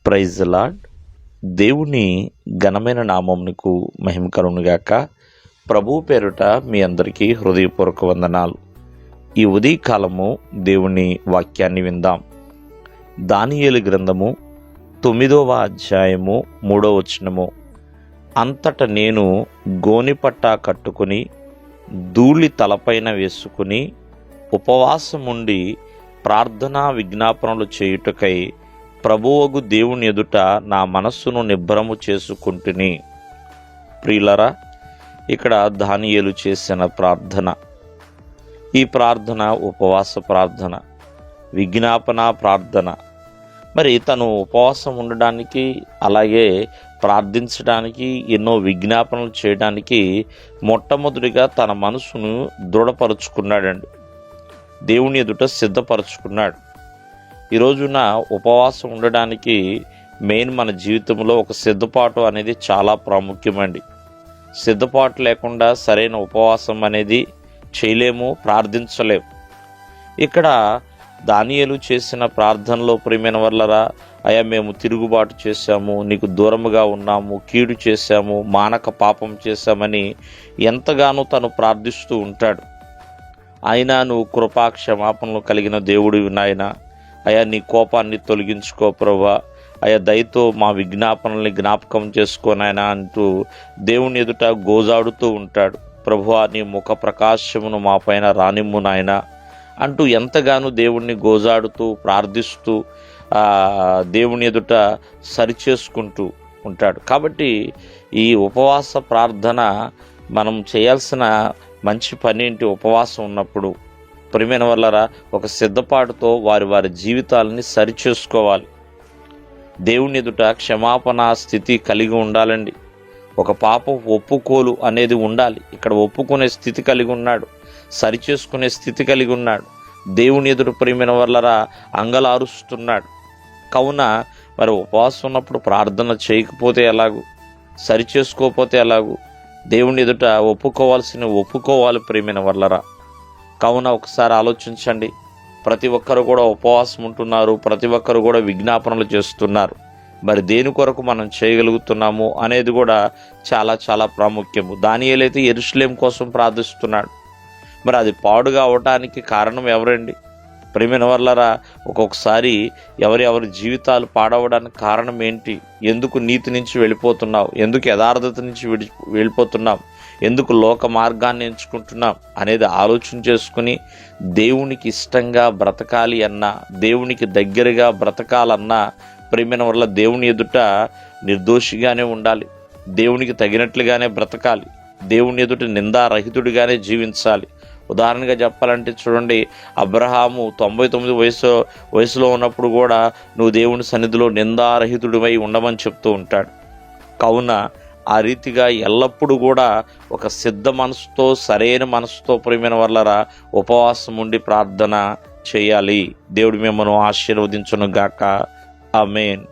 Praise the lord. దేవుని ఘనమైన నామమునకు మహిమ కలుగునుగాక. ప్రభువు పేరుట మీ అందరికీ హృదయపూర్వక వందనాలు. ఈ ఉదయకాలము దేవుని వాక్యాన్ని విందాం. దానియేలు గ్రంథము 9వ అధ్యాయము 3వ వచనము. అంతట నేను గోనిపట్టా కట్టుకుని ధూళి తలపైన వేసుకుని ఉపవాసముండి ప్రార్థనా విజ్ఞాపనలు చేయుటకై ప్రభువగు దేవుని ఎదుట నా మనస్సును నిబ్బరము చేసుకుంటుని. ప్రియులరా, ఇక్కడ దానియేలు చేసిన ప్రార్థన, ఈ ప్రార్థన ఉపవాస ప్రార్థన, విజ్ఞాపన ప్రార్థన. మరి తను ఉపవాసం ఉండడానికి, అలాగే ప్రార్థించడానికి, ఎన్నో విజ్ఞాపనలు చేయడానికి మొట్టమొదటిగా తన మనసును దృఢపరుచుకున్నాడండి. దేవుని ఎదుట సిద్ధపరచుకున్నాడు. ఈరోజున ఉపవాసం ఉండడానికి మెయిన్ మన జీవితంలో ఒక సిద్ధపాటు అనేది చాలా ప్రాముఖ్యమండి. సిద్ధపాటు లేకుండా సరైన ఉపవాసం అనేది చేయలేము, ప్రార్థించలేము. ఇక్కడ దానియేలు చేసిన ప్రార్థనలో ప్రియమైన వాళ్ళరా, అయ్యా మేము తిరుగుబాటు చేశాము, నీకు దూరముగా ఉన్నాము, కీడు చేశాము, మానక పాపం చేశామని ఎంతగానో తను ప్రార్థిస్తూ ఉంటాడు. అయినా నువ్వు కృపా క్షమాపణలు కలిగిన దేవుడివి నాయన, అయా నీ కోపాన్ని తొలగించుకో ప్రభువా, అయా దయతో మా విజ్ఞాపనల్ని జ్ఞాపకం చేసుకోనాయన అంటూ దేవుని ఎదుట గోజాడుతూ ఉంటాడు. ప్రభువా, నీ ముఖ ప్రకాశమును మా పైన రానిమ్ము నాయన అంటూ ఎంతగానో దేవుణ్ణి గోజాడుతూ ప్రార్థిస్తూ దేవుని ఎదుట సరిచేసుకుంటూ ఉంటాడు. కాబట్టి ఈ ఉపవాస ప్రార్థన మనం చేయాల్సిన మంచి పని ఏంటి? ఉపవాసం ఉన్నప్పుడు ప్రియమైన వాళ్ళరా, ఒక సిద్ధపాటుతో వారి జీవితాలని సరిచేసుకోవాలి. దేవుని ఎదుట క్షమాపణ స్థితి కలిగి ఉండాలండి. ఒక పాపం ఒప్పుకోలు అనేది ఉండాలి. ఇక్కడ ఒప్పుకునే స్థితి కలిగి ఉన్నాడు, సరిచేసుకునే స్థితి కలిగి ఉన్నాడు. దేవుని ఎదుట ప్రియమైన వాళ్ళరా అంగలారుస్తున్నాడు. కావున మరి ఉపవాసం ఉన్నప్పుడు ప్రార్థన చేయకపోతే ఎలాగూ, సరిచేసుకోకపోతే ఎలాగూ? దేవుని ఎదుట ఒప్పుకోవాలి ప్రియమైన వాళ్ళరా. కావున ఒకసారి ఆలోచించండి. ప్రతి ఒక్కరు కూడా ఉపవాసం ఉంటున్నారు, ప్రతి ఒక్కరు కూడా విజ్ఞాపనలు చేస్తున్నారు. మరి దేని కొరకు మనం చేయగలుగుతున్నాము అనేది కూడా చాలా చాలా ప్రాముఖ్యము. దానియేలు అయితే యెరూషలేము కోసం ప్రార్థిస్తున్నాడు. మరి అది పాడుగా అవటానికి కారణం ఎవరండి? ప్రియమైన వాళ్ళరా, ఒక్కొక్కసారి ఎవరి జీవితాలు పాడవడానికి కారణం ఏంటి? ఎందుకు నీతి నుంచి వెళ్ళిపోతున్నావు? ఎందుకు యథార్థత నుంచి వెళ్ళిపోతున్నావు? ఎందుకు లోక మార్గాన్ని ఎంచుకుంటున్నాం అనేది ఆలోచన చేసుకుని దేవునికి ఇష్టంగా బ్రతకాలి అన్నా, దేవునికి దగ్గరగా బ్రతకాలన్నా ప్రియమైన వల్ల దేవుని ఎదుట నిర్దోషిగానే ఉండాలి, దేవునికి తగినట్లుగానే బ్రతకాలి, దేవుని ఎదుట నిందారహితుడిగానే జీవించాలి. ఉదాహరణగా చెప్పాలంటే చూడండి, అబ్రహాము 99 వయసులో ఉన్నప్పుడు కూడా నువ్వు దేవుని సన్నిధిలో నిందారహితుడివై ఉండమని చెప్తూ ఉంటాడు. కావున ఆ రీతిగా ఎల్లప్పుడూ కూడా ఒక సిద్ధ మనసుతో, సరైన మనసుతో ప్రియమైన వాళ్ళరా ఉపవాసం ఉండి ప్రార్థన చేయాలి. దేవుడు మిమ్మల్ని ఆశీర్వదించును గాక. ఆమేన్.